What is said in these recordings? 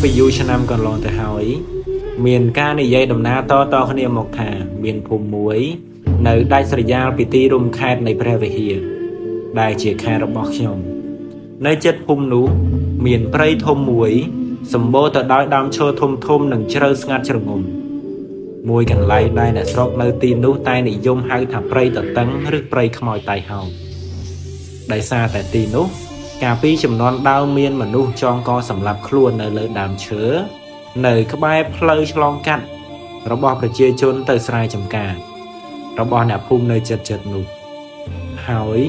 ពីយូរឆ្នាំកន្លងទៅហើយមានការនិយាយដំណើរតគ្នាមកថាមានភូមិមួយនៅដាច់ស្រយាលពីទីរួមខេត្តនៃព្រះវិហារដែលជាខេត្តរបស់ខ្ញុំនៅជិតភូមិនោះមានព្រៃធំមួយសម្បូរទៅដោយដើមឈើធំនិងជ្រៅស្ងាត់ជ្រងំមួយកន្លែងដែលអ្នកស្រុកនៅទីនោះតែនិយមហៅថាព្រៃតតឹងឬព្រៃខ្មោចតៃហោងដោយសារតែទីនោះកាលពីចំនួនដើមមានមនុស្សចងកសម្លាប់ខ្លួននៅលើដើមឈើនៅក្បែរផ្លូវឆ្លងកាត់របស់ប្រជាជនទៅស្រែចម្ការរបស់អ្នកភូមិនៅជិតនោះហើយ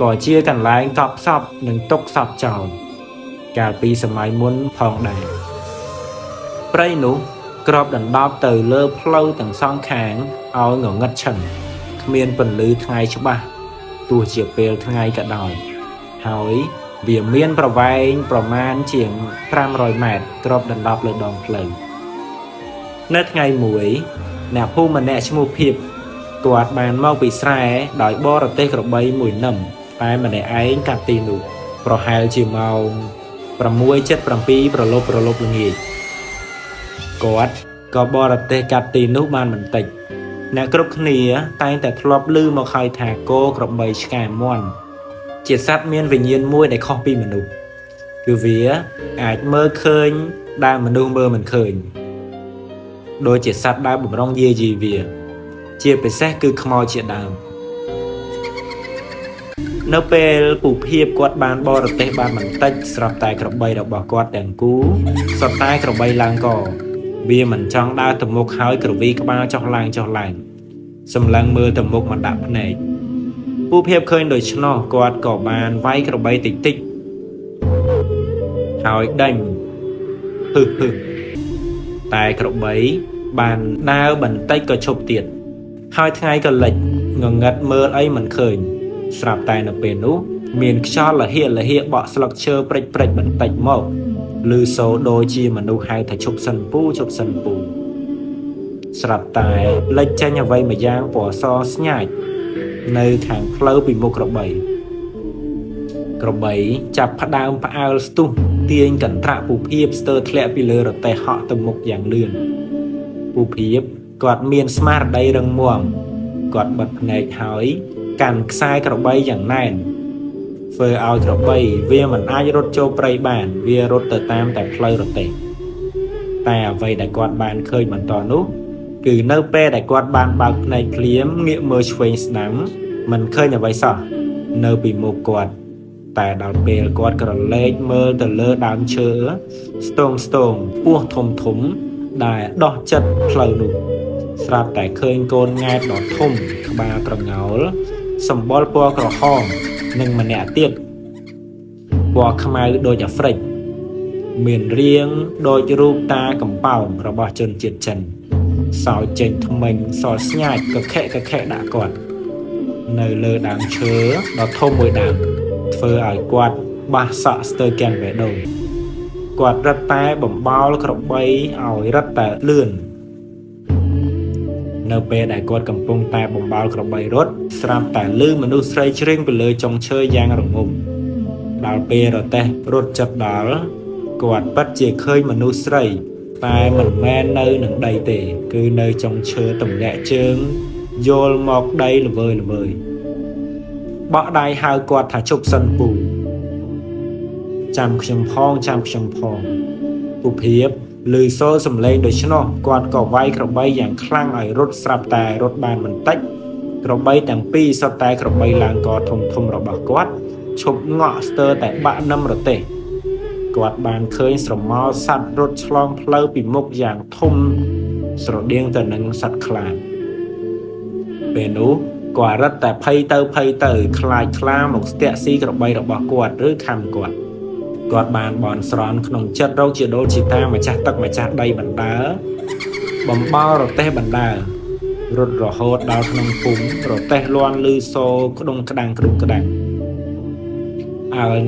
ក៏ជាកន្លែងកប់សពនិងទុកសពចោលកាលពីសម័យមុនផងដែរព្រៃនោះក្របដណ្ដប់ទៅលើផ្លូវទាំងសងខាងឲ្យងងឹតឈឹងគ្មានពន្លឺថ្ងៃច្បាស់ទោះជាពេលថ្ងៃក៏ដោយហើយវាមានប្រវែងប្រមាណជាង500ម៉ែត្រក្របដណ្ដប់លើដងផ្លូវនៅថ្ងៃមួយអ្នកភូមិម្នាក់ឈ្មោះភៀបគាត់បានមកពីស្រែដោយបរទេសក្របីមួយនឹមតែម្នាក់ឯងកាត់ទីនោះប្រហែលជាម៉ោង 6:07 ប្រលប់ល្ងាចគាត់ក៏បរទេសកាត់ទីនោះបានបន្តិចអ្នកគ្រប់គ្នាតែងតែធ្លាប់ឮមកហើយថាគោក្របីឆ្កែមាន់ជាសត្វមានវិញ្ញាណមួយដែលខុសពីមនុស្សគឺវាអាចមើលឃើញដែលមនុស្សមើលមិនឃើញដូចជាសត្វដែលបំរុងយាយីវាជាពិសេសគឺខ្មោចជាដើមនៅពេលពូភៀបគាត់បានបរទេសបានបន្តិចស្រាប់តែក្របីរបស់គាត់ទាំងគូសុទ្ធតែក្របីឡើងកវាមិនចង់ដើរទៅមុខហើយក្រវីក្បាលចុះឡើងសម្លឹងមើលទៅមុខមិនដាក់ភ្នែកពូភៀបឃើញដូច្នោះគាត់ក៏បានវាយក្របីតិចហើយដេញហឹតែក្របីបានដើរបន្តិចក៏ឈប់ទៀតហើយថ្ងៃក៏លិចងងឹតមើលអីមិនឃើញស្រាប់តែនៅពេលនោះមានខ្យល់លហៀបក់ស្លឹកឈើព្រិចបន្តិចមកឮសូរដូចជាមនុស្សហៅថាឈប់សិនពូស្រាប់តែលេចចេញអ្វីមួយយ៉ាងពណ៌សស្ញាច់នៅខាងផ្លូវពីមុខក្របីចាប់ផ្ដើមផ្អើលស្ទុះទាញកន្ត្រាក់ពូភៀបស្ទើរធ្លាក់ពីលើរទេះហក់ទៅមុខយ៉ាងលឿនពូភៀបគាត់មានស្មារតីរឹងមាំគាត់បិទភ្នែកហើយកាន់ខ្សែក្របីយ៉ាងណែនធ្វើឲ្យក្របីវាមិនអាចរត់ចូលព្រៃបានវារត់ទៅតាមតែផ្លូវរទេះតែអ្វីដែលគាត់បានឃើញបន្តនោះគឺនៅពេលដែលគាត់បានបើកភ្នែកភ្លាមងាកមើលឆ្វេងស្ដាំមិនឃើញអ្វីសោះនៅពីមុខគាត់តែដល់ពេលគាត់ក្រឡេកមើលទៅលើដើមឈើស្ទងពស់ធំដែលដោះចិត្តផ្លូវនោះស្រាប់តែឃើញកូនង៉ែតដ៏ធំក្បាលត្រងោលសម្បុរពណ៌ក្រហមនិងម្នាក់ទៀតពណ៌ខ្មៅដូចអាហ្វ្រិកមានរាងដូចរូបតាកំប៉ោងរបស់ជនជាតិចិនសោយចេញថ្មិញសស្ញាច់កខៈដាក់គាត់នៅលើដើមឈើដ៏ធំមួយដើមធ្វើឲ្យគាត់បះសក់ស្ទើរកាំងបេះដូងគាត់រត់តែបំបោលក្របីឲ្យរត់តែលឿននៅពេលដែលគាត់កំពុងតែបំបោលក្របីរត់ស្រាប់តែឮមនុស្សស្រីច្រៀងពីលើចុងឈើយ៉ាងរងំដល់ពេលរទេះរត់ចិត្តដល់គាត់ពិតជាឃើញមនុស្សស្រីតែមិនមែននៅនឹងដីទេគឺនៅចុងឈើទម្លាក់ជើងយល់មកដីល្វើយបក់ដៃហៅគាត់ថាជប់សិនពូចាំខ្ញុំផងពូភៀបឮសូរសំឡេងដូច្នោះគាត់ក៏វាយក្របីយ៉ាងខ្លាំងឲ្យរត់ស្រាប់តែរត់បានបន្តិចក្របីទាំងពីរសុទ្ធតែក្របីឡើងកធំរបស់គាត់ឈប់ងក់ស្ទើរតែបាក់នឹមរទេះគាត់បានឃើញស្រមោលសត្វរត់ឆ្លងផ្លូវពីមុខយ៉ាងធំស្រដៀងទៅនឹងសត្វខ្លាពេលនោះគាត់រត់តែភ័យទៅខ្លាចខ្លាមកស្ទាក់ស៊ីក្របីរបស់គាត់ឬខំគាត់បានបន់ស្រន់ក្នុងចិត្តរកជាដូនជីតាម្ចាស់ទឹកម្ចាស់ដីបណ្ដើបំបោរទេះបណ្ដើរត់រហូតដល់ក្នុងភូមិរទេះលាន់ឮសូរក្ដុងក្ដាំងឲ្យ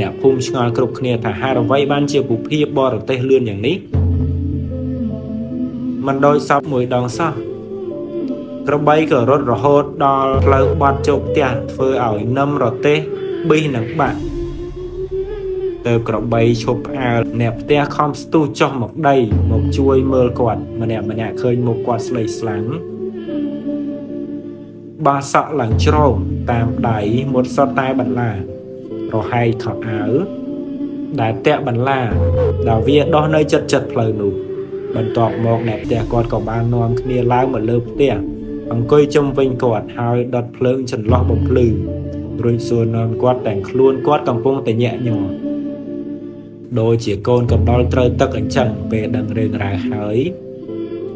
អ្នកភូមិឆ្ងល់គ្រប់គ្នាថាហេតុអ្វីបានជាពូភៀបបរទេះលឿនយ៉ាងនេះមិនដូចសពមួយដងសោះក្របីក៏រត់រហូតដល់ផ្លូវបាត់ជោគផ្ទះធ្វើឲ្យនឹមរទេះប៊ីសនឹងបាក់ Tớ có bay chụp à nẹp tia khom stu cho một đây một chuôi mơ quạt mà nẹp khơi một quạt slấy slang ba sợ lẳng trâu tam đáy một sọ tai bẩn là rồi hay thọ áo đã tẹ bẩn là đào viên đó nơi chật chật lời nụ bẩn tọt một nẹp tẹ quạt của ba non kia lái một lớp tẹ bằng coi trong vinh quạt hai đọt phượng trần lo bọc lư rồi xuân non quạt đèn luôn quạt cầm phong tại nhẹ nhàng đôi chỉ côn cầm đo trời tắc ảnh chẳng về đằng rừng rải hỡi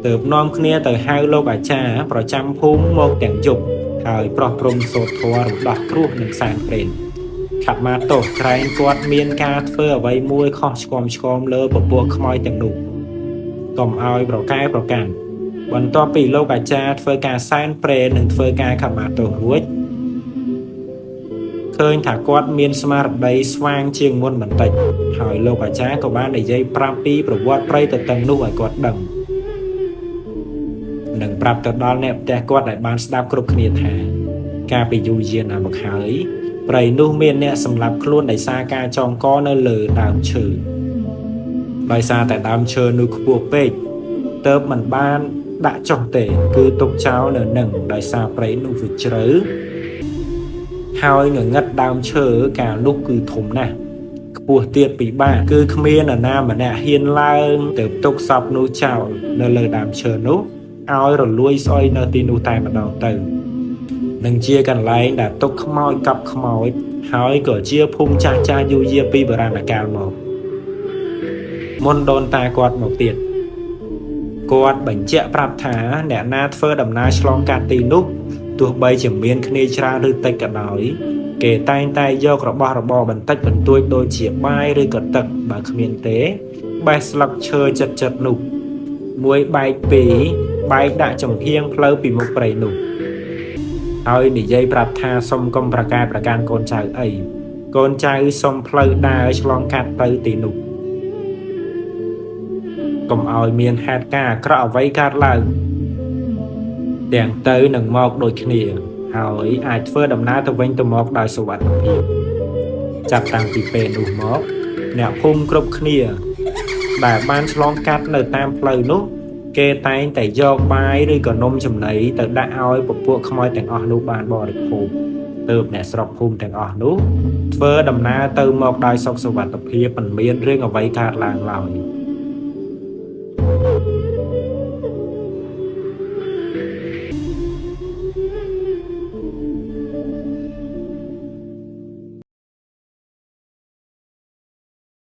từ non kia từ hai lô bà cha pro trăm phun một tiếng dục hỡi pro prom sột thua đọt cruộc nâng sàn phềnขับมาตกใครกวดเมียนกาเฟอร์ไว้มวยคอชกอมเลอปบวกขมอยแต่งหนุ่มก่อมเอาประกายประกันบนตัวปีโลกอาจารย์เฟอร์กาไซน์เปรหนึ่งเฟอร์กาขับมาตกรุ่ยเคยถักกวดเมียนสมาร์ทไดสว่างเชียงมวนเหมือนติดหอยโลกอาจารย์กับบ้านในใจปรามปีประวัติไรแต่ตังนุ่งไอ้กวดดังหนึ่งปรับตัวดอลเน็บแต่กวดในบ้านสตาร์กรุ๊ปเนียแทนกาไปยูเยียนอาบักหายไรนู่เมียนเนี่ยสำหรับคล้วนในซากาจองก้อนนั่นเลยดามเชิญใบซาแต่ดามเชิญนูขบวเป็ดเติมมันบ้านดะจองเตะคือตกเช้าเนหนึ่งใบซาไปนูฝึกเชื้อหายเงงัดดามเชิญกาลูกคือถมนะขบวเตียดปีบ้าคือขมิ้นน่ะมันเนี่ยเฮียนลายเติมตกซับนูเช้าเนเลยดามเชิญนูเอาเราลุยซอยเนตีนูตายมาดองเติมนังเชียกันไล่แต่ตกขโมยกับขโมยหายก็เชียพุ่งจ้ายูเยียปีโบราณการหมอกมนโดนตากอดหมอกเตียดกอดบัญเจปรับถาแหนนาเฟอร์ดำนาฉลองการตีนุกตัวใบเฉียงเมียนคเนชราหรือเตกกันหน่อยเกตไตโยกระบบันตักบันตัวโดยเฉียบใบหรือกดตักบาขมิ้นเตะใบสลักเชยจัดนุกมวยใบปีใบด่าจงเพียงเพลปีมุกไปนุกเอาหนีใจปรับทาสมกรมประการโกนใจไอโกนใจสมเพลดาฉลองการเตยตีนุกกรมเอาเมียนแฮดกาคราวไว้การเล่าแดงเตยหนึ่งหมอกโดยขณีเอาอาจเฟอร์ดำน้าตะเวนตะหมอกได้สวัสดิ์พีจับตังปีเป็นอุหมอกแนวพุ่มกรบขณีแต่บ้านฉลองการเนตามเพลนุกเกตายแต่ยอกไม้หรือก็นมจำไหนแต่ได้เอาไอ้พวกขโมยแต่งออกนุบานบริโภคเติมเนี่ยสระภูมิแต่งออกนุเฟอร์ดำน้าเติมหมอกได้สกสวัสดิ์เพียบมันเมียนเรื่องเอาไว้การลางลอย